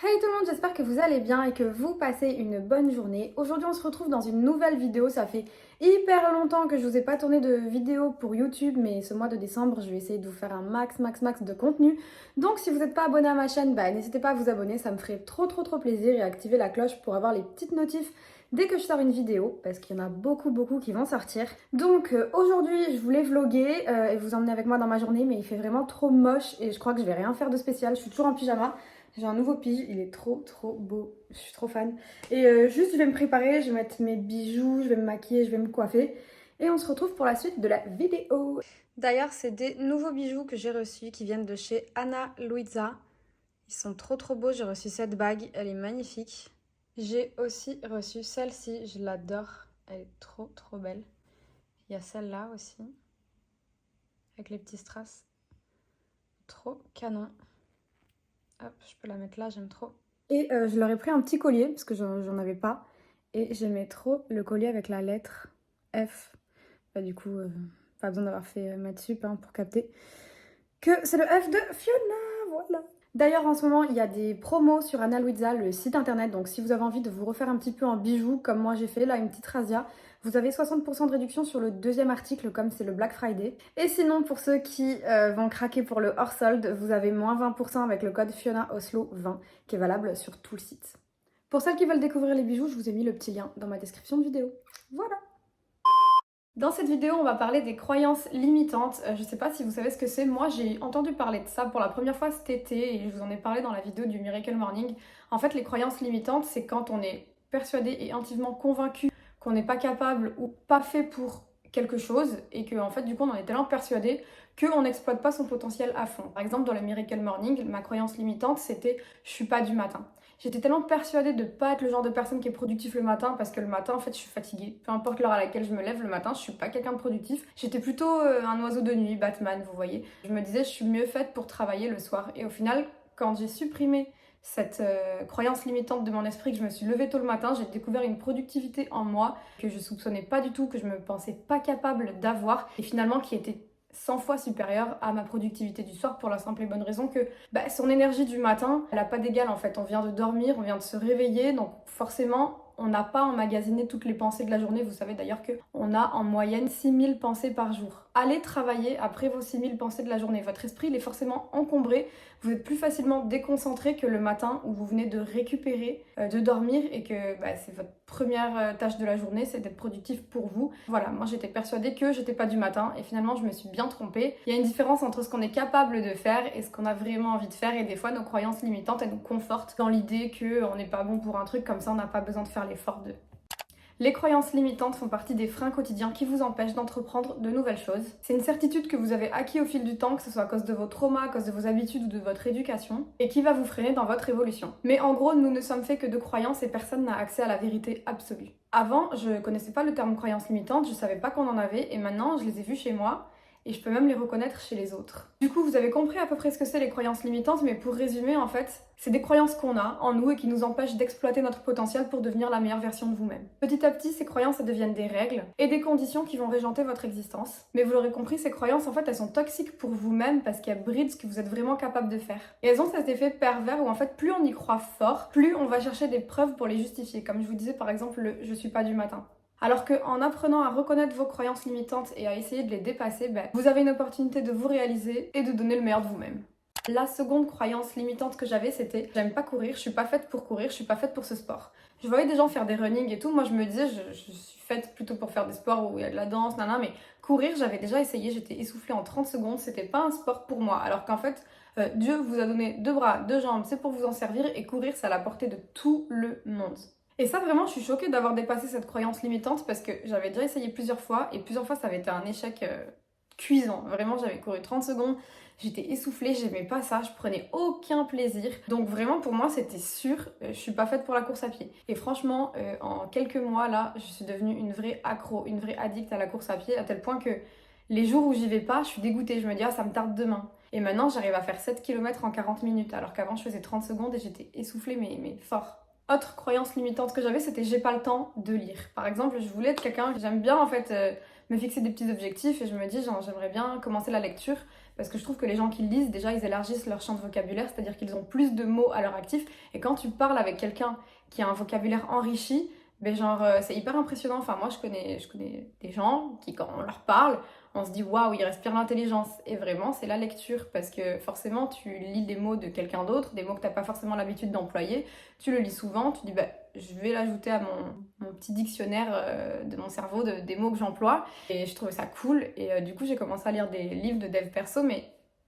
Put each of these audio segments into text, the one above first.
Hey tout le monde, j'espère que vous allez bien et que vous passez une bonne journée. Aujourd'hui on se retrouve dans une nouvelle vidéo, ça fait hyper longtemps que je vous ai pas tourné de vidéo pour YouTube, mais ce mois de décembre je vais essayer de vous faire un max de contenu. Donc si vous n'êtes pas abonné à ma chaîne, n'hésitez pas à vous abonner, ça me ferait trop plaisir et activer la cloche pour avoir les petites notifs dès que je sors une vidéo, parce qu'il y en a beaucoup qui vont sortir. Donc aujourd'hui je voulais vlogger et vous emmener avec moi dans ma journée, mais il fait vraiment trop moche et je crois que je vais rien faire de spécial, je suis toujours en pyjama. J'ai un nouveau pige, il est trop beau, je suis trop fan. Et juste je vais me préparer, je vais mettre mes bijoux, je vais me maquiller, je vais me coiffer. Et on se retrouve pour la suite de la vidéo. D'ailleurs c'est des nouveaux bijoux que j'ai reçus qui viennent de chez Ana Luisa. Ils sont trop beaux, j'ai reçu cette bague, elle est magnifique. J'ai aussi reçu celle-ci, je l'adore, elle est trop belle. Il y a celle-là aussi, avec les petits strass. Trop canon. Hop, je peux la mettre là, j'aime trop. Et je leur ai pris un petit collier, parce que j'en avais pas. Et j'aimais trop le collier avec la lettre F. Du coup, pas besoin d'avoir fait maths sup pour capter que c'est le F de Fiona, voilà. D'ailleurs, en ce moment, il y a des promos sur Ana Luisa, le site internet. Donc, si vous avez envie de vous refaire un petit peu en bijoux, comme moi j'ai fait, là, une petite razzia, vous avez 60% de réduction sur le deuxième article, comme c'est le Black Friday. Et sinon, pour ceux qui vont craquer pour le hors solde, vous avez moins 20% avec le code FionaOslo20, qui est valable sur tout le site. Pour celles qui veulent découvrir les bijoux, je vous ai mis le petit lien dans ma description de vidéo. Voilà. Dans cette vidéo, on va parler des croyances limitantes. Je sais pas si vous savez ce que c'est. Moi, j'ai entendu parler de ça pour la première fois cet été et je vous en ai parlé dans la vidéo du Miracle Morning. En fait, les croyances limitantes, c'est quand on est persuadé et intimement convaincu qu'on n'est pas capable ou pas fait pour quelque chose et que, en fait, du coup, on en est tellement persuadé qu'on n'exploite pas son potentiel à fond. Par exemple, dans le Miracle Morning, ma croyance limitante, c'était « je suis pas du matin ». J'étais tellement persuadée de ne pas être le genre de personne qui est productif le matin parce que le matin, en fait, je suis fatiguée. Peu importe l'heure à laquelle je me lève le matin, je suis pas quelqu'un de productif. J'étais plutôt un oiseau de nuit, Batman, vous voyez. Je me disais, je suis mieux faite pour travailler le soir. Et au final, quand j'ai supprimé cette croyance limitante de mon esprit, que je me suis levée tôt le matin, j'ai découvert une productivité en moi que je soupçonnais pas du tout, que je me pensais pas capable d'avoir et finalement qui était 100 fois supérieure à ma productivité du soir pour la simple et bonne raison que son énergie du matin, elle n'a pas d'égal en fait. On vient de dormir, on vient de se réveiller, donc forcément, on n'a pas emmagasiné toutes les pensées de la journée. Vous savez d'ailleurs qu'on a en moyenne 6000 pensées par jour. Allez travailler après vos 6000 pensées de la journée. Votre esprit, il est forcément encombré. Vous êtes plus facilement déconcentré que le matin où vous venez de récupérer, de dormir et que c'est votre première tâche de la journée, c'est d'être productif pour vous. Voilà, moi j'étais persuadée que j'étais pas du matin et finalement je me suis bien trompée. Il y a une différence entre ce qu'on est capable de faire et ce qu'on a vraiment envie de faire et des fois nos croyances limitantes elles nous confortent dans l'idée qu'on n'est pas bon pour un truc comme ça on n'a pas besoin de faire l'effort de. Les croyances limitantes font partie des freins quotidiens qui vous empêchent d'entreprendre de nouvelles choses. C'est une certitude que vous avez acquis au fil du temps, que ce soit à cause de vos traumas, à cause de vos habitudes ou de votre éducation, et qui va vous freiner dans votre évolution. Mais en gros, nous ne sommes faits que de croyances et personne n'a accès à la vérité absolue. Avant, je connaissais pas le terme croyance limitante, je savais pas qu'on en avait, et maintenant, je les ai vues chez moi, et je peux même les reconnaître chez les autres. Du coup, vous avez compris à peu près ce que c'est les croyances limitantes, mais pour résumer, en fait, c'est des croyances qu'on a en nous et qui nous empêchent d'exploiter notre potentiel pour devenir la meilleure version de vous-même. Petit à petit, ces croyances elles deviennent des règles et des conditions qui vont régenter votre existence. Mais vous l'aurez compris, ces croyances, en fait, elles sont toxiques pour vous-même parce qu'elles brident ce que vous êtes vraiment capable de faire. Et elles ont cet effet pervers où, en fait, plus on y croit fort, plus on va chercher des preuves pour les justifier. Comme je vous disais, par exemple, le « je suis pas du matin ». Alors qu'en apprenant à reconnaître vos croyances limitantes et à essayer de les dépasser, vous avez une opportunité de vous réaliser et de donner le meilleur de vous-même. La seconde croyance limitante que j'avais, c'était j'aime pas courir, je suis pas faite pour courir, je suis pas faite pour ce sport. Je voyais des gens faire des running et tout, moi je me disais je suis faite plutôt pour faire des sports où il y a de la danse, mais courir j'avais déjà essayé, j'étais essoufflée en 30 secondes, c'était pas un sport pour moi. Alors qu'en fait, Dieu vous a donné deux bras, deux jambes, c'est pour vous en servir et courir c'est à la portée de tout le monde. Et ça vraiment je suis choquée d'avoir dépassé cette croyance limitante parce que j'avais déjà essayé plusieurs fois et plusieurs fois ça avait été un échec cuisant. Vraiment j'avais couru 30 secondes, j'étais essoufflée, j'aimais pas ça, je prenais aucun plaisir. Donc vraiment pour moi c'était sûr, je suis pas faite pour la course à pied. Et franchement en quelques mois là je suis devenue une vraie accro, une vraie addict à la course à pied à tel point que les jours où j'y vais pas, je suis dégoûtée, je me dis ah ça me tarde demain. Et maintenant j'arrive à faire 7 km en 40 minutes alors qu'avant je faisais 30 secondes et j'étais essoufflée mais fort. Autre croyance limitante que j'avais, c'était j'ai pas le temps de lire. Par exemple, je voulais être quelqu'un, j'aime bien en fait me fixer des petits objectifs et je me dis genre j'aimerais bien commencer la lecture, parce que je trouve que les gens qui lisent, déjà, ils élargissent leur champ de vocabulaire, c'est-à-dire qu'ils ont plus de mots à leur actif. Et quand tu parles avec quelqu'un qui a un vocabulaire enrichi, ben genre, c'est hyper impressionnant. Enfin, moi, je connais des gens qui, quand on leur parle, on se dit waouh, ils respirent l'intelligence. Et vraiment, c'est la lecture, parce que forcément, tu lis des mots de quelqu'un d'autre, des mots que tu n'as pas forcément l'habitude d'employer. Tu le lis souvent, tu dis bah, je vais l'ajouter à mon petit dictionnaire de mon cerveau, des mots que j'emploie. Et je trouvais ça cool. Et du coup, j'ai commencé à lire des livres de dev perso, mais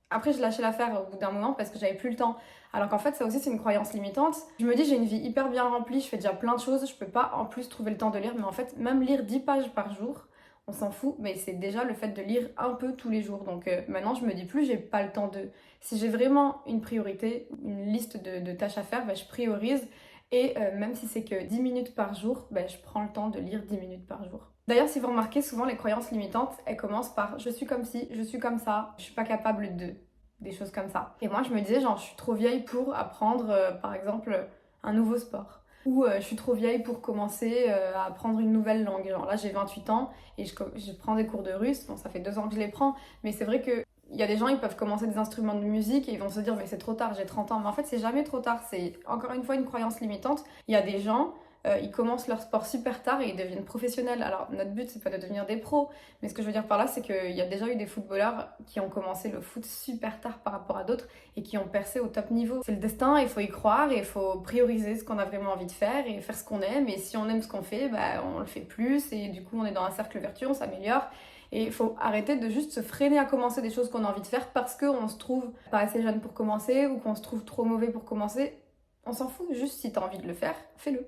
après, je lâchais l'affaire au bout d'un moment parce que j'avais plus le temps. Alors qu'en fait, ça aussi, c'est une croyance limitante. Je me dis, j'ai une vie hyper bien remplie, je fais déjà plein de choses, je peux pas en plus trouver le temps de lire. Mais en fait, même lire 10 pages par jour, on s'en fout, mais c'est déjà le fait de lire un peu tous les jours. Donc maintenant, je me dis plus, j'ai pas le temps de. Si j'ai vraiment une priorité, une liste de tâches à faire, bah, je priorise. Et même si c'est que 10 minutes par jour, bah, je prends le temps de lire 10 minutes par jour. D'ailleurs, si vous remarquez, souvent les croyances limitantes, elles commencent par je suis comme ci, je suis comme ça, je suis pas capable de. Des choses comme ça. Et moi, je me disais, genre, je suis trop vieille pour apprendre, par exemple, un nouveau sport. Ou je suis trop vieille pour commencer à apprendre une nouvelle langue. Genre là, j'ai 28 ans et je prends des cours de russe. Bon, ça fait 2 ans que je les prends, mais c'est vrai que il y a des gens, ils peuvent commencer des instruments de musique et ils vont se dire mais c'est trop tard, j'ai 30 ans. Mais en fait, c'est jamais trop tard. C'est encore une fois une croyance limitante. Il y a des gens, ils commencent leur sport super tard et ils deviennent professionnels. Alors, notre but, c'est pas de devenir des pros, mais ce que je veux dire par là, c'est qu'il y a déjà eu des footballeurs qui ont commencé le foot super tard par rapport à d'autres et qui ont percé au top niveau. C'est le destin, il faut y croire et il faut prioriser ce qu'on a vraiment envie de faire et faire ce qu'on aime. Et si on aime ce qu'on fait, bah, on le fait plus et du coup, on est dans un cercle vertueux, on s'améliore. Et il faut arrêter de juste se freiner à commencer des choses qu'on a envie de faire parce qu'on se trouve pas assez jeune pour commencer ou qu'on se trouve trop mauvais pour commencer. On s'en fout, juste si t'as envie de le faire, fais-le.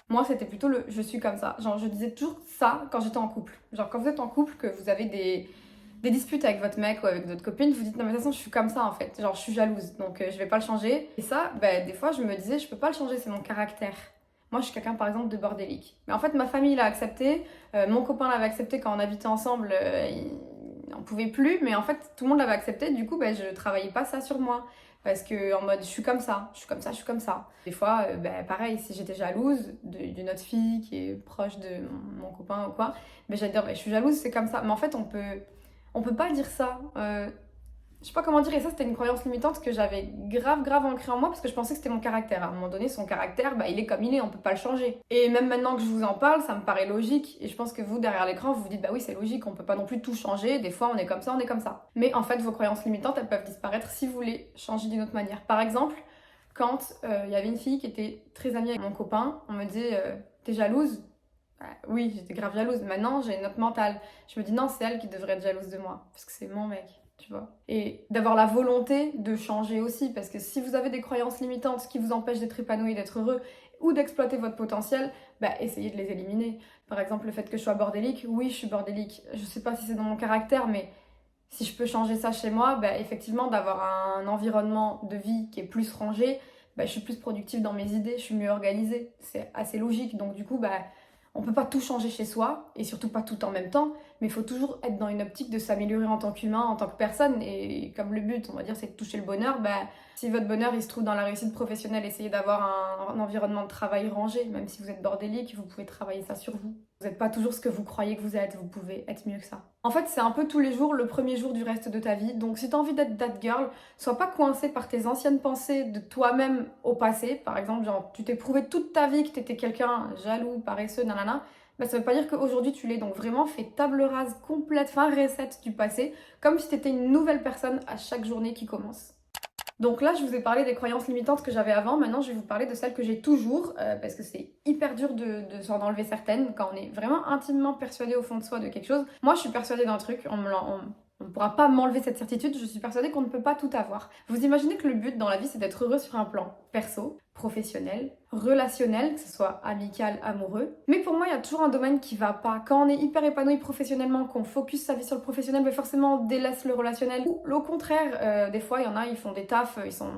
Moi, c'était plutôt le je suis comme ça. Genre, je disais toujours ça quand j'étais en couple. Genre, quand vous êtes en couple, que vous avez des disputes avec votre mec ou avec votre copine, vous dites non, mais de toute façon, je suis comme ça en fait. Genre, je suis jalouse, donc je vais pas le changer. Et ça, bah, des fois, je me disais, je peux pas le changer, c'est mon caractère. Moi, je suis quelqu'un, par exemple, de bordélique. Mais en fait, ma famille l'a accepté, mon copain l'avait accepté quand on habitait ensemble, il n'en pouvait plus, mais en fait, tout le monde l'avait accepté. Du coup, bah, je travaillais pas ça sur moi. Parce que en mode, je suis comme ça, je suis comme ça, je suis comme ça. Des fois, bah, pareil, si j'étais jalouse d'une autre fille qui est proche de mon copain ou quoi, bah, j'allais dire, bah, je suis jalouse, c'est comme ça. Mais en fait, on peut pas dire ça. Je sais pas comment dire, et ça c'était une croyance limitante que j'avais grave ancrée en moi parce que je pensais que c'était mon caractère. À un moment donné, son caractère, bah, il est comme il est, on peut pas le changer. Et même maintenant que je vous en parle, ça me paraît logique. Et je pense que vous, derrière l'écran, vous vous dites, bah oui, c'est logique, on peut pas non plus tout changer. Des fois, on est comme ça, on est comme ça. Mais en fait, vos croyances limitantes, elles peuvent disparaître si vous les changez d'une autre manière. Par exemple, quand il y avait une fille qui était très amie avec mon copain, on me dit, t'es jalouse? Oui, j'étais grave jalouse. Maintenant, j'ai une note mentale. Je me dis, non, c'est elle qui devrait être jalouse de moi, parce que c'est mon mec. Tu vois. Et d'avoir la volonté de changer aussi, parce que si vous avez des croyances limitantes qui vous empêchent d'être épanoui, d'être heureux ou d'exploiter votre potentiel, bah essayez de les éliminer. Par exemple, le fait que je sois bordélique, oui, je suis bordélique. Je sais pas si c'est dans mon caractère, mais si je peux changer ça chez moi, bah effectivement, d'avoir un environnement de vie qui est plus rangé, bah, je suis plus productive dans mes idées, je suis mieux organisée. C'est assez logique, donc du coup, bah on peut pas tout changer chez soi, et surtout pas tout en même temps, mais il faut toujours être dans une optique de s'améliorer en tant qu'humain, en tant que personne, et comme le but, on va dire, c'est de toucher le bonheur, bah, si votre bonheur, il se trouve dans la réussite professionnelle, essayez d'avoir un environnement de travail rangé, même si vous êtes bordélique, vous pouvez travailler ça sur vous. Vous n'êtes pas toujours ce que vous croyez que vous êtes, vous pouvez être mieux que ça. En fait, c'est un peu tous les jours le premier jour du reste de ta vie, donc si tu as envie d'être that girl, sois pas coincé par tes anciennes pensées de toi-même au passé. Par exemple, genre, tu t'es prouvé toute ta vie que tu étais quelqu'un jaloux, paresseux, nanana. Bah, ça veut pas dire qu'aujourd'hui tu l'es. Donc vraiment, fais table rase complète, fin reset du passé, comme si tu étais une nouvelle personne à chaque journée qui commence. Donc là, je vous ai parlé des croyances limitantes que j'avais avant. Maintenant, je vais vous parler de celles que j'ai toujours, parce que c'est hyper dur de s'en enlever certaines quand on est vraiment intimement persuadé au fond de soi de quelque chose. Moi, je suis persuadée d'un truc, on ne pourra pas m'enlever cette certitude, je suis persuadée qu'on ne peut pas tout avoir. Vous imaginez que le but dans la vie, c'est d'être heureux sur un plan perso, professionnel, relationnel, que ce soit amical, amoureux. Mais pour moi, il y a toujours un domaine qui va pas. Quand on est hyper épanoui professionnellement, qu'on focus sa vie sur le professionnel, mais forcément on délaisse le relationnel. Ou au contraire, des fois, il y en a, ils font des tafs, ils sont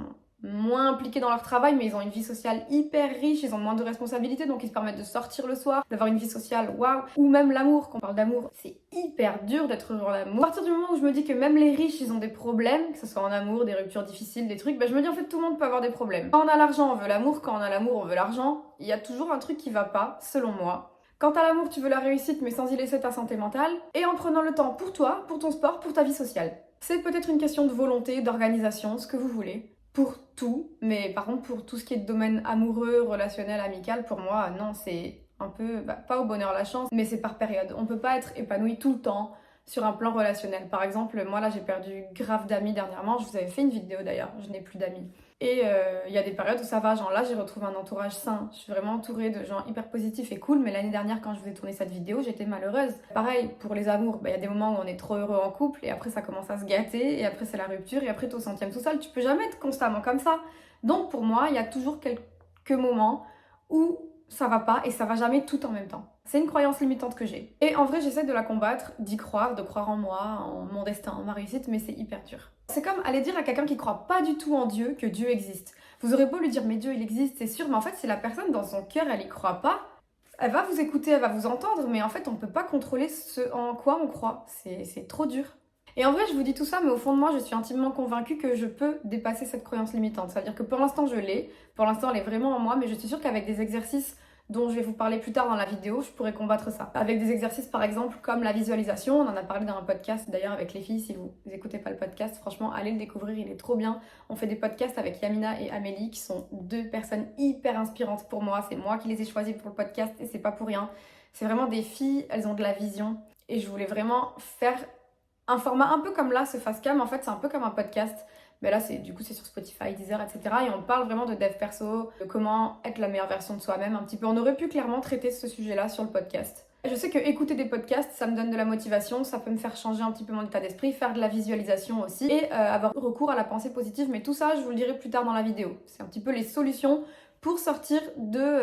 moins impliqués dans leur travail, mais ils ont une vie sociale hyper riche, ils ont moins de responsabilités, donc ils se permettent de sortir le soir, d'avoir une vie sociale, waouh. Ou même l'amour, quand on parle d'amour, c'est hyper dur d'être heureux en amour. À partir du moment où je me dis que même les riches, ils ont des problèmes, que ce soit en amour, des ruptures difficiles, des trucs, bah je me dis en fait tout le monde peut avoir des problèmes. Quand on a l'argent, on veut l'amour, quand on a l'amour, on veut l'argent. Il y a toujours un truc qui va pas, selon moi. Quand t'as l'amour, tu veux la réussite, mais sans y laisser ta santé mentale. Et en prenant le temps pour toi, pour ton sport, pour ta vie sociale. C'est peut-être une question de volonté, d'organisation, ce que vous voulez. Pour tout, mais par contre pour tout ce qui est de domaine amoureux, relationnel, amical, pour moi, non, c'est un peu, pas au bonheur la chance, mais c'est par période. On peut pas être épanoui tout le temps sur un plan relationnel. Par exemple, moi là j'ai perdu grave d'amis dernièrement, je vous avais fait une vidéo d'ailleurs, je n'ai plus d'amis. Et il y a des périodes où ça va, genre là j'ai retrouvé un entourage sain, je suis vraiment entourée de gens hyper positifs et cool, mais l'année dernière quand je vous ai tourné cette vidéo, j'étais malheureuse. Pareil, pour les amours, il y a des moments où on est trop heureux en couple et après ça commence à se gâter et après c'est la rupture et après t'es au centième tout seul, tu peux jamais être constamment comme ça. Donc pour moi, il y a toujours quelques moments où ça va pas et ça va jamais tout en même temps. C'est une croyance limitante que j'ai. Et en vrai, j'essaie de la combattre, d'y croire, de croire en moi, en mon destin, en ma réussite, mais c'est hyper dur. C'est comme aller dire à quelqu'un qui croit pas du tout en Dieu que Dieu existe. Vous aurez beau lui dire mais Dieu il existe, c'est sûr, mais en fait si la personne dans son cœur elle y croit pas, elle va vous écouter, elle va vous entendre, mais en fait on peut pas contrôler ce en quoi on croit. C'est trop dur. Et en vrai, je vous dis tout ça, mais au fond de moi, je suis intimement convaincue que je peux dépasser cette croyance limitante. C'est-à-dire que pour l'instant, je l'ai. Pour l'instant, elle est vraiment en moi, mais je suis sûre qu'avec des exercices dont je vais vous parler plus tard dans la vidéo, je pourrais combattre ça. Avec des exercices par exemple comme la visualisation, on en a parlé dans un podcast d'ailleurs avec les filles, si vous n'écoutez pas le podcast, franchement allez le découvrir, il est trop bien. On fait des podcasts avec Yamina et Amélie qui sont deux personnes hyper inspirantes pour moi, c'est moi qui les ai choisies pour le podcast et c'est pas pour rien. C'est vraiment des filles, elles ont de la vision et je voulais vraiment faire un format un peu comme là, ce Facecam, en fait c'est un peu comme un podcast. Mais là, c'est sur Spotify, Deezer, etc. Et on parle vraiment de dev perso, de comment être la meilleure version de soi-même un petit peu. On aurait pu clairement traiter ce sujet-là sur le podcast. Je sais que écouter des podcasts, ça me donne de la motivation, ça peut me faire changer un petit peu mon état d'esprit, faire de la visualisation aussi et avoir recours à la pensée positive. Mais tout ça, je vous le dirai plus tard dans la vidéo. C'est un petit peu les solutions pour sortir de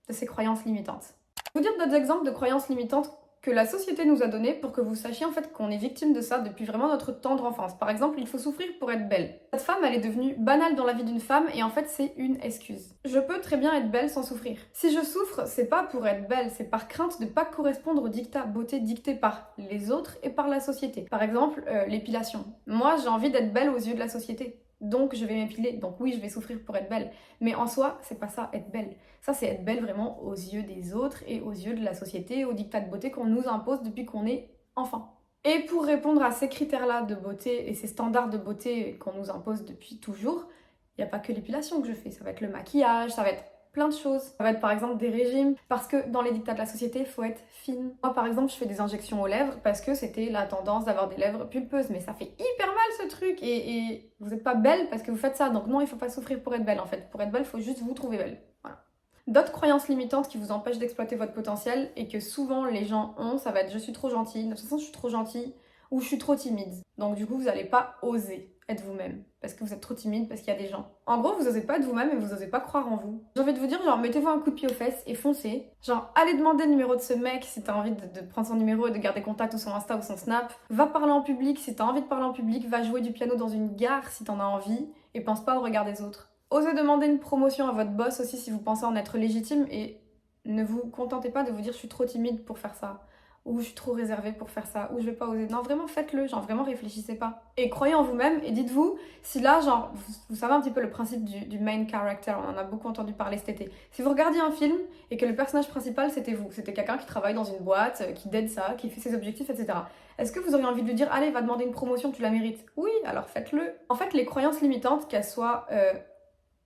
ces croyances limitantes. Je vais vous dire d'autres exemples de croyances limitantes que la société nous a donné pour que vous sachiez en fait qu'on est victime de ça depuis vraiment notre tendre enfance. Par exemple, il faut souffrir pour être belle. Cette femme, elle est devenue banale dans la vie d'une femme et en fait, c'est une excuse. Je peux très bien être belle sans souffrir. Si je souffre, c'est pas pour être belle, c'est par crainte de pas correspondre au dictat beauté dicté par les autres et par la société. Par exemple, l'épilation. Moi, j'ai envie d'être belle aux yeux de la société. Donc je vais m'épiler, donc oui je vais souffrir pour être belle. Mais en soi, c'est pas ça être belle. Ça c'est être belle vraiment aux yeux des autres et aux yeux de la société, aux dictats de beauté qu'on nous impose depuis qu'on est enfant. Et pour répondre à ces critères-là de beauté et ces standards de beauté qu'on nous impose depuis toujours, il n'y a pas que l'épilation que je fais, ça va être le maquillage, ça va être plein de choses. Ça va être par exemple des régimes, parce que dans les dictats de la société, il faut être fine. Moi par exemple, je fais des injections aux lèvres parce que c'était la tendance d'avoir des lèvres pulpeuses, mais ça fait hyper mal ce truc et vous n'êtes pas belle parce que vous faites ça, donc non, il faut pas souffrir pour être belle en fait. Pour être belle, il faut juste vous trouver belle. Voilà. D'autres croyances limitantes qui vous empêchent d'exploiter votre potentiel et que souvent les gens ont, ça va être je suis trop gentille, de toute façon je suis trop gentille, ou je suis trop timide. Donc du coup, vous n'allez pas oser être vous-même parce que vous êtes trop timide, parce qu'il y a des gens. En gros, vous osez pas être vous-même et vous osez pas croire en vous. J'ai envie de vous dire, genre, mettez-vous un coup de pied aux fesses et foncez. Genre, allez demander le numéro de ce mec si t'as envie de prendre son numéro et de garder contact ou son Insta ou son Snap. Va parler en public si t'as envie de parler en public. Va jouer du piano dans une gare si t'en as envie et pense pas au regard des autres. Osez demander une promotion à votre boss aussi si vous pensez en être légitime et ne vous contentez pas de vous dire je suis trop timide pour faire ça. Ou je suis trop réservée pour faire ça, ou je vais pas oser. Non, vraiment faites-le, genre vraiment réfléchissez pas. Et croyez en vous-même et dites-vous, si là, genre, vous savez un petit peu le principe du main character, on en a beaucoup entendu parler cet été. Si vous regardiez un film et que le personnage principal c'était vous, c'était quelqu'un qui travaille dans une boîte, qui dead ça, qui fait ses objectifs, etc. Est-ce que vous auriez envie de lui dire, allez, va demander une promotion, tu la mérites? Oui, alors faites-le. En fait, les croyances limitantes, qu'elles soient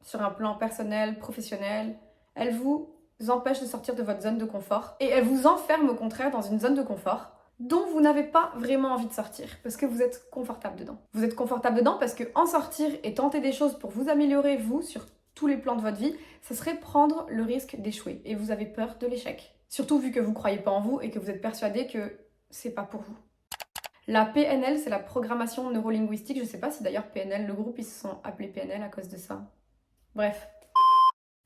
sur un plan personnel, professionnel, elles vous empêche de sortir de votre zone de confort et elle vous enferme au contraire dans une zone de confort dont vous n'avez pas vraiment envie de sortir parce que vous êtes confortable dedans. Vous êtes confortable dedans parce que en sortir et tenter des choses pour vous améliorer, vous, sur tous les plans de votre vie, ça serait prendre le risque d'échouer et vous avez peur de l'échec. Surtout vu que vous croyez pas en vous et que vous êtes persuadé que c'est pas pour vous. La PNL, c'est la programmation neurolinguistique. Je sais pas si d'ailleurs PNL, le groupe, ils se sont appelés PNL à cause de ça. Bref.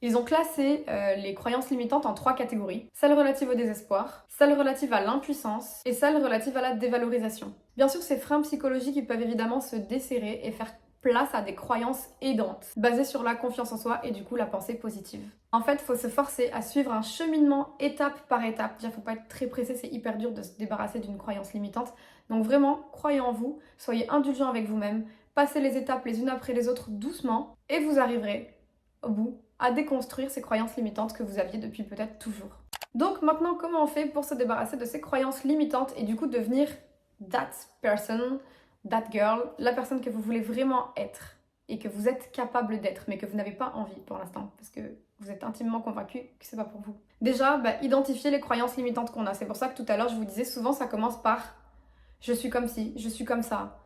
Ils ont classé les croyances limitantes en 3 catégories. Celles relatives au désespoir, celles relatives à l'impuissance et celles relatives à la dévalorisation. Bien sûr, ces freins psychologiques ils peuvent évidemment se desserrer et faire place à des croyances aidantes, basées sur la confiance en soi et du coup la pensée positive. En fait, il faut se forcer à suivre un cheminement étape par étape. Déjà, faut pas être très pressé, c'est hyper dur de se débarrasser d'une croyance limitante. Donc vraiment, croyez en vous, soyez indulgent avec vous-même, passez les étapes les unes après les autres doucement et vous arriverez au bout à déconstruire ces croyances limitantes que vous aviez depuis peut-être toujours. Donc maintenant, comment on fait pour se débarrasser de ces croyances limitantes et du coup devenir that person that girl, la personne que vous voulez vraiment être et que vous êtes capable d'être, mais que vous n'avez pas envie pour l'instant, parce que vous êtes intimement convaincu que c'est pas pour vous. Déjà, identifiez les croyances limitantes qu'on a. C'est pour ça que tout à l'heure, je vous disais, souvent ça commence par « je suis comme ci, je suis comme ça »,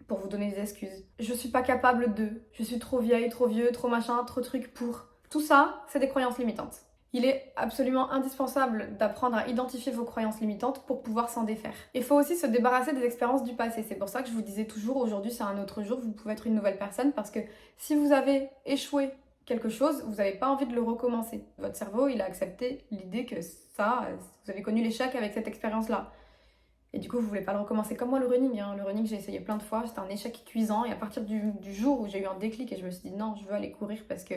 pour vous donner des excuses. « Je suis pas capable de, je suis trop vieille, trop vieux, trop machin, trop truc pour… » Tout ça, c'est des croyances limitantes. Il est absolument indispensable d'apprendre à identifier vos croyances limitantes pour pouvoir s'en défaire. Il faut aussi se débarrasser des expériences du passé. C'est pour ça que je vous disais toujours, aujourd'hui c'est un autre jour, vous pouvez être une nouvelle personne, parce que si vous avez échoué quelque chose, vous n'avez pas envie de le recommencer. Votre cerveau, il a accepté l'idée que ça, vous avez connu l'échec avec cette expérience-là. Et du coup, vous voulez pas le recommencer. Comme moi, le running. Le running, j'ai essayé plein de fois, c'était un échec cuisant. Et à partir du jour où j'ai eu un déclic et je me suis dit non, je veux aller courir parce que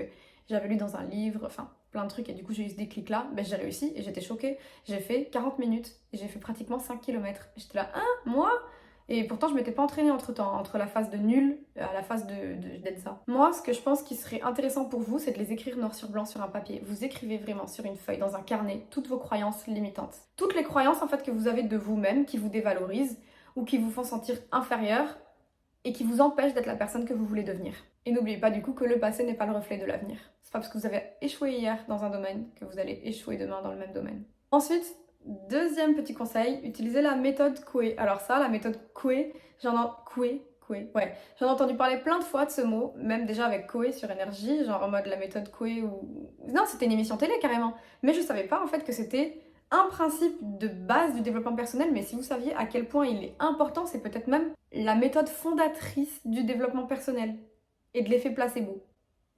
j'avais lu dans un livre, enfin plein de trucs, et du coup j'ai eu ce déclic-là, j'ai réussi et j'étais choquée. J'ai fait 40 minutes et j'ai fait pratiquement 5 km. J'étais là, moi? Et pourtant, je m'étais pas entraînée entre-temps, entre la phase de nul à la phase d'être ça. Moi, ce que je pense qui serait intéressant pour vous, c'est de les écrire noir sur blanc sur un papier. Vous écrivez vraiment sur une feuille, dans un carnet, toutes vos croyances limitantes. Toutes les croyances en fait que vous avez de vous-même, qui vous dévalorisent ou qui vous font sentir inférieur et qui vous empêchent d'être la personne que vous voulez devenir. Et n'oubliez pas du coup que le passé n'est pas le reflet de l'avenir. C'est pas parce que vous avez échoué hier dans un domaine que vous allez échouer demain dans le même domaine. Ensuite, deuxième petit conseil, utilisez la méthode Coué. Alors ça, la méthode Coué, j'en ai entendu parler plein de fois de ce mot, même déjà avec Coué sur Énergie, genre en mode la méthode Coué ou… Non, c'était une émission télé carrément. Mais je savais pas en fait que c'était un principe de base du développement personnel, mais si vous saviez à quel point il est important, c'est peut-être même la méthode fondatrice du développement personnel et de l'effet placebo.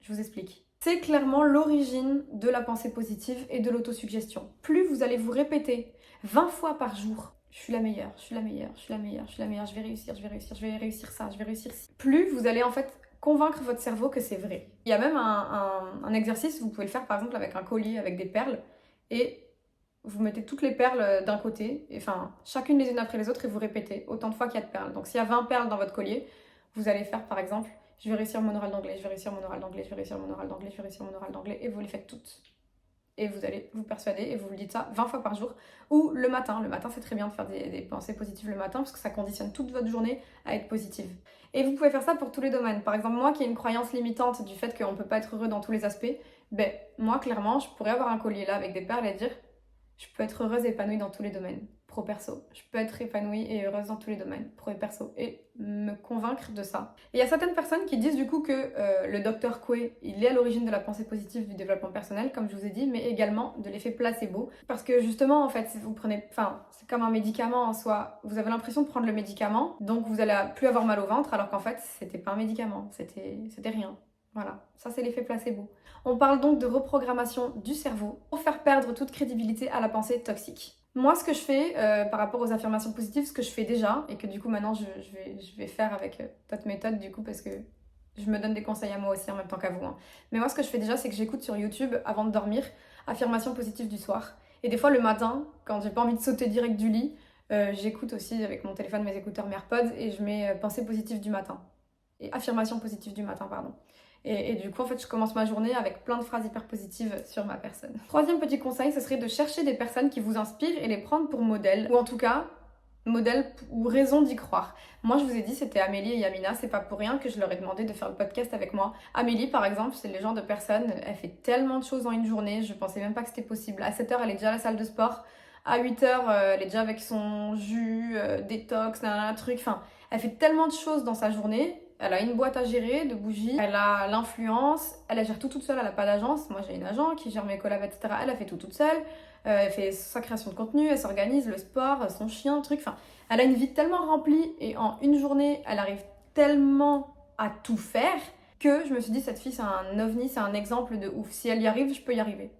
Je vous explique. C'est clairement l'origine de la pensée positive et de l'autosuggestion. Plus vous allez vous répéter 20 fois par jour, je suis la meilleure, je suis la meilleure, je suis la meilleure, je suis la meilleure, je vais réussir, je vais réussir, je vais réussir ça, je vais réussir ci. Plus vous allez en fait convaincre votre cerveau que c'est vrai. Il y a même un exercice, vous pouvez le faire par exemple avec un collier avec des perles et vous mettez toutes les perles d'un côté, et, enfin chacune les unes après les autres, et vous répétez autant de fois qu'il y a de perles. Donc s'il y a 20 perles dans votre collier, vous allez faire par exemple je vais réussir mon oral d'anglais, je vais réussir mon oral d'anglais, je vais réussir mon oral d'anglais, je vais réussir mon oral d'anglais, et vous les faites toutes. Et vous allez vous persuader, et vous le dites ça 20 fois par jour, ou le matin. Le matin, c'est très bien de faire des pensées positives le matin, parce que ça conditionne toute votre journée à être positive. Et vous pouvez faire ça pour tous les domaines. Par exemple, moi qui ai une croyance limitante du fait qu'on ne peut pas être heureux dans tous les aspects, moi clairement, je pourrais avoir un collier là avec des perles et dire je peux être heureuse et épanouie dans tous les domaines, pro-perso. Je peux être épanouie et heureuse dans tous les domaines, pro et perso, et me convaincre de ça. Et il y a certaines personnes qui disent du coup que le docteur Coué, il est à l'origine de la pensée positive du développement personnel, comme je vous ai dit, mais également de l'effet placebo. Parce que justement, en fait, si vous prenez, c'est comme un médicament en soi. Vous avez l'impression de prendre le médicament, donc vous allez plus avoir mal au ventre, alors qu'en fait, c'était pas un médicament, c'était rien. Voilà, ça c'est l'effet placebo. On parle donc de reprogrammation du cerveau pour faire perdre toute crédibilité à la pensée toxique. Moi, ce que je fais par rapport aux affirmations positives, ce que je fais déjà, et que du coup maintenant je vais faire avec d'autres méthodes du coup, parce que je me donne des conseils à moi aussi en même temps qu'à vous. Mais moi, ce que je fais déjà, c'est que j'écoute sur YouTube avant de dormir affirmations positives du soir. Et des fois le matin, quand j'ai pas envie de sauter direct du lit, j'écoute aussi avec mon téléphone, mes écouteurs, mes AirPods, et je mets pensée positive du matin. Et affirmation positive du matin, pardon. Et du coup, en fait, je commence ma journée avec plein de phrases hyper positives sur ma personne. Troisième petit conseil, ce serait de chercher des personnes qui vous inspirent et les prendre pour modèle, ou en tout cas, modèle ou raison d'y croire. Moi, je vous ai dit, c'était Amélie et Yamina, c'est pas pour rien que je leur ai demandé de faire le podcast avec moi. Amélie, par exemple, c'est le genre de personne, elle fait tellement de choses en une journée, je pensais même pas que c'était possible. À 7h, elle est déjà à la salle de sport. À 8h, elle est déjà avec son jus, détox, un truc. Enfin, elle fait tellement de choses dans sa journée. Elle a une boîte à gérer de bougies, elle a l'influence, elle gère tout toute seule, elle n'a pas d'agence. Moi j'ai une agent qui gère mes collabs, etc. Elle a fait tout toute seule, elle fait sa création de contenu, elle s'organise, le sport, son chien, truc. Enfin, elle a une vie tellement remplie et en une journée, elle arrive tellement à tout faire que je me suis dit cette fille c'est un ovni, c'est un exemple de ouf. Si elle y arrive, je peux y arriver.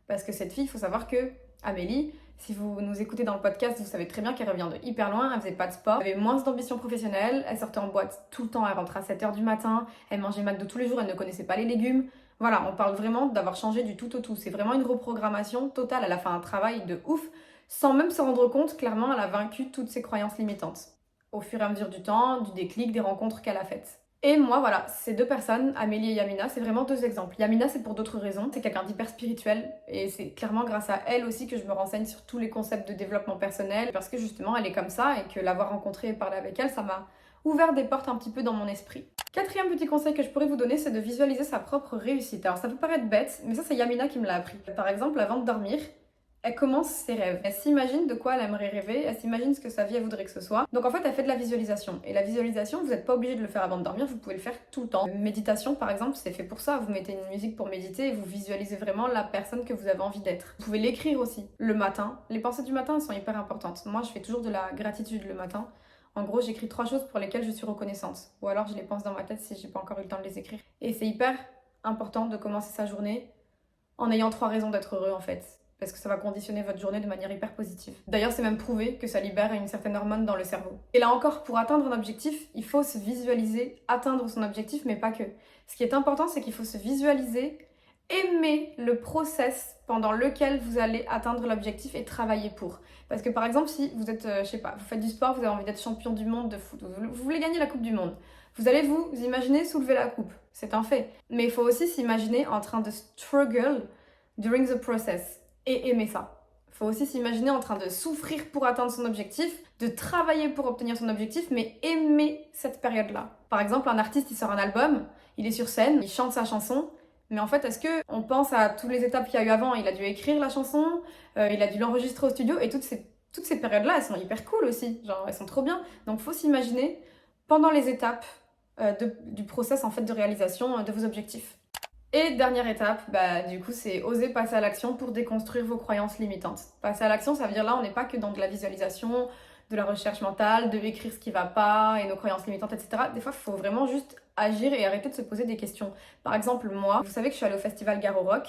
Parce que cette fille, il faut savoir que Amélie, si vous nous écoutez dans le podcast, vous savez très bien qu'elle revient de hyper loin, elle faisait pas de sport, elle avait moins d'ambition professionnelle, elle sortait en boîte tout le temps, elle rentrait à 7h du matin, elle mangeait McDo tous les jours, elle ne connaissait pas les légumes. Voilà, on parle vraiment d'avoir changé du tout au tout. C'est vraiment une reprogrammation totale, elle a fait un travail de ouf, sans même se rendre compte, clairement, elle a vaincu toutes ses croyances limitantes. Au fur et à mesure du temps, du déclic, des rencontres qu'elle a faites. Et moi, voilà, ces deux personnes, Amélie et Yamina, c'est vraiment deux exemples. Yamina, c'est pour d'autres raisons. C'est quelqu'un d'hyper spirituel et c'est clairement grâce à elle aussi que je me renseigne sur tous les concepts de développement personnel parce que justement, elle est comme ça et que l'avoir rencontrée et parlé avec elle, ça m'a ouvert des portes un petit peu dans mon esprit. Quatrième petit conseil que je pourrais vous donner, c'est de visualiser sa propre réussite. Alors ça peut paraître bête, mais ça c'est Yamina qui me l'a appris. Par exemple, avant de dormir, elle commence ses rêves. Elle s'imagine de quoi elle aimerait rêver, elle s'imagine ce que sa vie elle voudrait que ce soit. Donc en fait, elle fait de la visualisation. Et la visualisation, vous n'êtes pas obligé de le faire avant de dormir, vous pouvez le faire tout le temps. Méditation par exemple, c'est fait pour ça. Vous mettez une musique pour méditer et vous visualisez vraiment la personne que vous avez envie d'être. Vous pouvez l'écrire aussi le matin. Les pensées du matin elles sont hyper importantes. Moi, je fais toujours de la gratitude le matin. En gros, j'écris 3 choses pour lesquelles je suis reconnaissante. Ou alors je les pense dans ma tête si j'ai pas encore eu le temps de les écrire. Et c'est hyper important de commencer sa journée en ayant 3 raisons d'être heureux en fait. Parce que ça va conditionner votre journée de manière hyper positive. D'ailleurs, c'est même prouvé que ça libère une certaine hormone dans le cerveau. Et là encore, pour atteindre un objectif, il faut se visualiser atteindre son objectif, mais pas que. Ce qui est important, c'est qu'il faut se visualiser, aimer le process pendant lequel vous allez atteindre l'objectif et travailler pour. Parce que par exemple, si vous êtes, je sais pas, vous faites du sport, vous avez envie d'être champion du monde de foot, vous voulez gagner la Coupe du Monde, vous allez vous imaginer soulever la coupe, c'est un fait. Mais il faut aussi s'imaginer en train de struggle during the process. Et aimer ça. Il faut aussi s'imaginer en train de souffrir pour atteindre son objectif, de travailler pour obtenir son objectif, mais aimer cette période-là. Par exemple, un artiste, il sort un album, il est sur scène, il chante sa chanson, mais en fait, est-ce qu'on pense à toutes les étapes qu'il y a eu avant? Il a dû écrire la chanson, il a dû l'enregistrer au studio, et toutes ces périodes-là, elles sont hyper cool aussi, genre elles sont trop bien. Donc il faut s'imaginer pendant les étapes du process en fait de réalisation de vos objectifs. Et dernière étape, du coup, c'est oser passer à l'action pour déconstruire vos croyances limitantes. Passer à l'action, ça veut dire là, on n'est pas que dans de la visualisation, de la recherche mentale, de écrire ce qui va pas et nos croyances limitantes, etc. Des fois, il faut vraiment juste agir et arrêter de se poser des questions. Par exemple, moi, vous savez que je suis allée au festival Garo Rock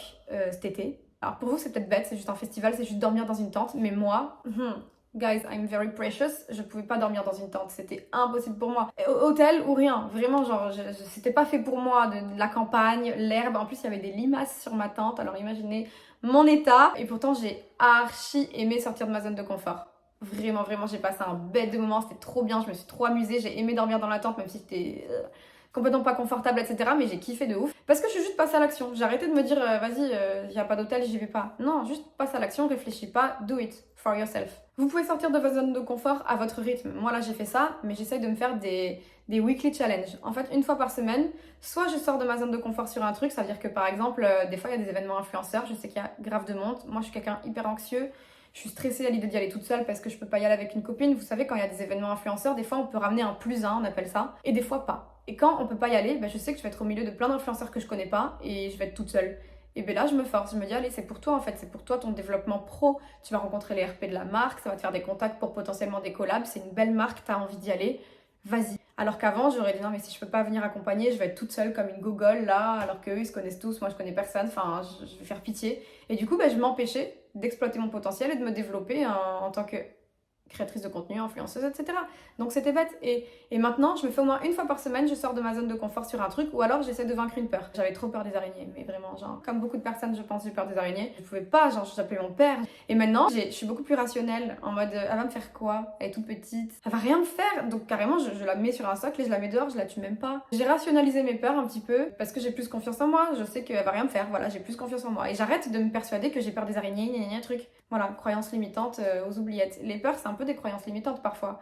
cet été. Alors pour vous, c'est peut-être bête, c'est juste un festival, c'est juste dormir dans une tente, mais moi, guys, I'm very precious. Je pouvais pas dormir dans une tente, c'était impossible pour moi. Hôtel ou rien, vraiment, genre, c'était pas fait pour moi. De la campagne, l'herbe. En plus, il y avait des limaces sur ma tente. Alors imaginez mon état. Et pourtant, j'ai archi aimé sortir de ma zone de confort. Vraiment, vraiment, j'ai passé un bête de moment. C'était trop bien. Je me suis trop amusée. J'ai aimé dormir dans la tente, même si c'était complètement pas confortable, etc. Mais j'ai kiffé de ouf. Parce que je suis juste passée à l'action. J'ai arrêté de me dire, vas-y, y a pas d'hôtel, j'y vais pas. Non, juste passe à l'action, réfléchis pas, do it for yourself. Vous pouvez sortir de votre zone de confort à votre rythme. Moi là, j'ai fait ça, mais j'essaye de me faire des weekly challenges. En fait, une fois par semaine, soit je sors de ma zone de confort sur un truc, ça veut dire que par exemple, des fois, il y a des événements influenceurs, je sais qu'il y a grave de monde. Moi, je suis quelqu'un hyper anxieux. Je suis stressée à l'idée d'y aller toute seule parce que je peux pas y aller avec une copine. Vous savez, quand il y a des événements influenceurs, des fois on peut ramener un +1, on appelle ça, et des fois pas. Et quand on peut pas y aller, je sais que je vais être au milieu de plein d'influenceurs que je connais pas et je vais être toute seule. Et là, je me force, je me dis, allez, c'est pour toi en fait, c'est pour toi ton développement pro. Tu vas rencontrer les RP de la marque, ça va te faire des contacts pour potentiellement des collabs, c'est une belle marque, t'as envie d'y aller, vas-y. Alors qu'avant, j'aurais dit non, mais si je peux pas venir accompagner, je vais être toute seule comme une gogole là, alors qu'eux ils se connaissent tous, moi je connais personne, enfin, je vais faire pitié. Et du coup, je m'empêchais d'exploiter mon potentiel et de me développer en tant que créatrice de contenu, influenceuse, etc. Donc c'était bête. Et maintenant, je me fais au moins une fois par semaine, je sors de ma zone de confort sur un truc, ou alors j'essaie de vaincre une peur. J'avais trop peur des araignées, mais vraiment, genre, comme beaucoup de personnes, je pense, j'ai peur des araignées. Je pouvais pas, genre, j'appelais mon père. Et maintenant, je suis beaucoup plus rationnelle, en mode, elle va me faire quoi? Elle est toute petite, elle va rien me faire. Donc carrément, je la mets sur un socle et je la mets dehors, je la tue même pas. J'ai rationalisé mes peurs un petit peu, parce que j'ai plus confiance en moi, je sais qu'elle va rien me faire, voilà, j'ai plus confiance en moi. Et j'arrête de me persuader que j'ai peur des araignées, truc. Voilà, croyances limitantes aux oubliettes. Les peurs, c'est un peu des croyances limitantes parfois,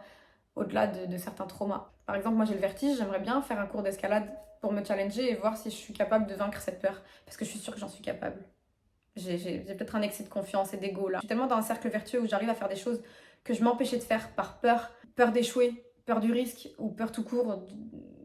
au-delà de certains traumas. Par exemple, moi j'ai le vertige, j'aimerais bien faire un cours d'escalade pour me challenger et voir si je suis capable de vaincre cette peur. Parce que je suis sûre que j'en suis capable. J'ai peut-être un excès de confiance et d'ego là. Je suis tellement dans un cercle vertueux où j'arrive à faire des choses que je m'empêchais de faire par peur. Peur d'échouer, peur du risque ou peur tout court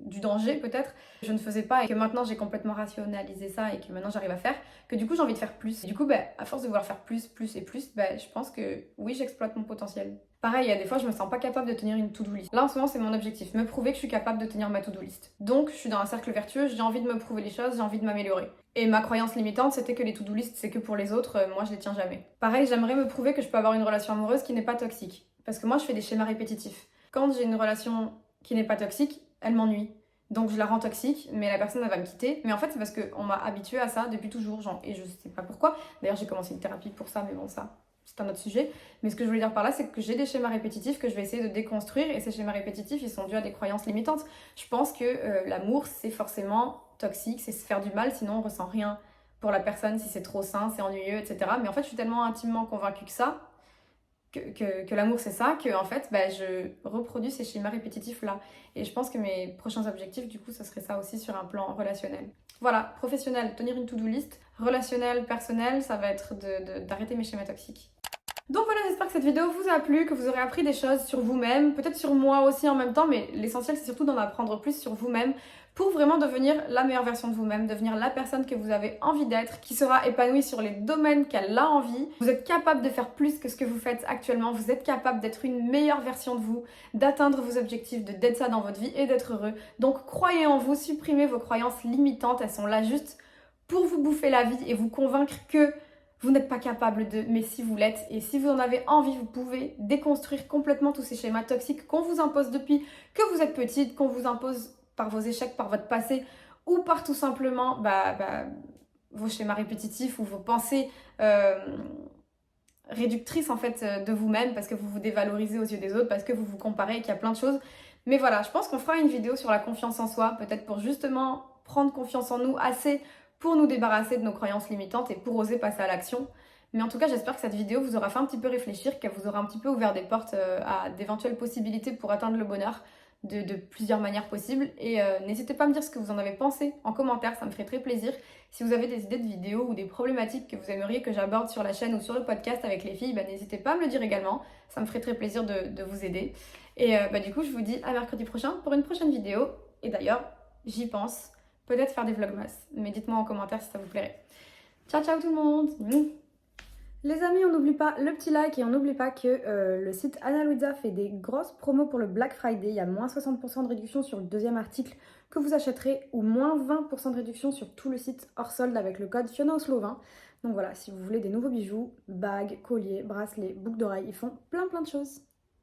du danger peut-être. Je ne faisais pas et que maintenant j'ai complètement rationalisé ça et que maintenant j'arrive à faire, que du coup j'ai envie de faire plus. Et du coup, à force de vouloir faire plus et plus, je pense que oui, j'exploite mon potentiel. Pareil, il y a des fois je me sens pas capable de tenir une to-do list. Là en ce moment c'est mon objectif, me prouver que je suis capable de tenir ma to-do list. Donc je suis dans un cercle vertueux, j'ai envie de me prouver les choses, j'ai envie de m'améliorer. Et ma croyance limitante c'était que les to-do list c'est que pour les autres, moi je les tiens jamais. Pareil, j'aimerais me prouver que je peux avoir une relation amoureuse qui n'est pas toxique. Parce que moi je fais des schémas répétitifs. Quand j'ai une relation qui n'est pas toxique, elle m'ennuie. Donc je la rends toxique, mais la personne elle va me quitter. Mais en fait c'est parce qu'on m'a habituée à ça depuis toujours, genre, et je sais pas pourquoi. D'ailleurs j'ai commencé une thérapie pour ça, mais bon ça c'est un autre sujet. Mais ce que je voulais dire par là, c'est que j'ai des schémas répétitifs que je vais essayer de déconstruire, et ces schémas répétitifs ils sont dus à des croyances limitantes. Je pense que l'amour c'est forcément toxique, c'est se faire du mal, sinon on ressent rien pour la personne, si c'est trop sain, c'est ennuyeux, etc. Mais en fait je suis tellement intimement convaincue que que l'amour c'est ça, que en fait bah, je reproduis ces schémas répétitifs là. Et je pense que mes prochains objectifs du coup ce serait ça aussi sur un plan relationnel. Voilà, professionnel, tenir une to-do list, relationnel, personnel, ça va être d'arrêter mes schémas toxiques. Donc voilà, j'espère que cette vidéo vous a plu, que vous aurez appris des choses sur vous-même, peut-être sur moi aussi en même temps, mais l'essentiel c'est surtout d'en apprendre plus sur vous-même pour vraiment devenir la meilleure version de vous-même, devenir la personne que vous avez envie d'être, qui sera épanouie sur les domaines qu'elle a envie. Vous êtes capable de faire plus que ce que vous faites actuellement, vous êtes capable d'être une meilleure version de vous, d'atteindre vos objectifs, d'être ça dans votre vie et d'être heureux. Donc croyez en vous, supprimez vos croyances limitantes, elles sont là juste pour vous bouffer la vie et vous convaincre que vous n'êtes pas capable de, mais si vous l'êtes, et si vous en avez envie, vous pouvez déconstruire complètement tous ces schémas toxiques qu'on vous impose depuis que vous êtes petite, qu'on vous impose par vos échecs, par votre passé, ou par tout simplement vos schémas répétitifs ou vos pensées réductrices en fait de vous-même, parce que vous vous dévalorisez aux yeux des autres, parce que vous vous comparez et qu'il y a plein de choses. Mais voilà, je pense qu'on fera une vidéo sur la confiance en soi, peut-être pour justement prendre confiance en nous assez pour nous débarrasser de nos croyances limitantes et pour oser passer à l'action. Mais en tout cas, j'espère que cette vidéo vous aura fait un petit peu réfléchir, qu'elle vous aura un petit peu ouvert des portes à d'éventuelles possibilités pour atteindre le bonheur de plusieurs manières possibles. Et n'hésitez pas à me dire ce que vous en avez pensé en commentaire, ça me ferait très plaisir. Si vous avez des idées de vidéos ou des problématiques que vous aimeriez que j'aborde sur la chaîne ou sur le podcast avec les filles, n'hésitez pas à me le dire également, ça me ferait très plaisir de vous aider. Et du coup, je vous dis à mercredi prochain pour une prochaine vidéo. Et d'ailleurs, j'y pense. Peut-être faire des vlogmas, mais dites-moi en commentaire si ça vous plairait. Ciao ciao tout le monde. Les amis, on n'oublie pas le petit like et on n'oublie pas que le site Ana Luisa fait des grosses promos pour le Black Friday. Il y a moins 60% de réduction sur le deuxième article que vous achèterez ou moins 20% de réduction sur tout le site hors solde avec le code FionaOslo20. Donc voilà, si vous voulez des nouveaux bijoux, bagues, colliers, bracelets, boucles d'oreilles, ils font plein de choses.